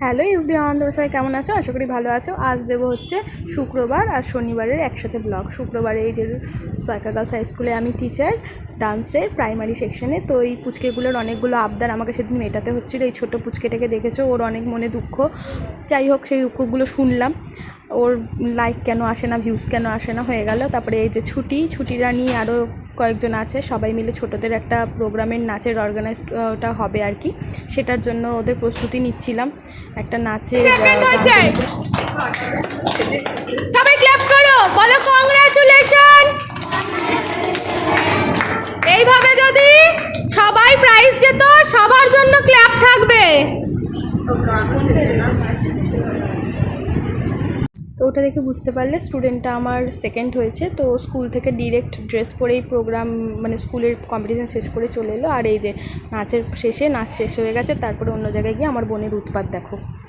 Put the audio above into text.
Hello everyone, তোমরা সবাই কেমন আছো? আশা করি ভালো আছো। আজ দেবো হচ্ছে শুক্রবার আর শনিবারের একসাথে ব্লগ। শুক্রবারে এই যে সয়কা গার্লস হাই স্কুলে আমি টিচার ডান্সের প্রাইমারি সেকশনে। তো এই পুচকেগুলোর অনেকগুলো আবদার আমাকে সেদিন মেটাতে হচ্ছিলো। এই ছোটো পুচকেটাকে দেখেছো, ওর অনেক মনে দুঃখ। যাই হোক, সেই দুঃখগুলো শুনলাম। ওর লাইক কেন আসে না, ভিউজ কেন আসে না হয়ে গেল। তারপরে এই যে ছুটিরা নিয়ে আরও কয়েকজন আছে, সবাই মিলে ছোটোদের একটা প্রোগ্রামের নাচের অর্গানাইজটা হবে আর কি। সেটার জন্য ওদের প্রস্তুতি নিচ্ছিলাম। একটা নাচের সবাই ক্ল্যাপ করো, বলো কংগ্রাচুলেশন। এইভাবে যদি সবাই প্রাইজ যেত, সবার জন্য ক্ল্যাপ থাকবে। তো ওটা দেখে বুঝতে পারলে স্টুডেন্টটা আমার সেকেন্ড হয়েছে। তো স্কুল থেকে ডিরেক্ট ড্রেস পরেই প্রোগ্রাম, মানে স্কুলের কম্পিটিশান শেষ করে চলে এলো। আর এই যে নাচ শেষ হয়ে গেছে, তারপরে অন্য জায়গায় গিয়ে আমার বোনের উৎপাত দেখো।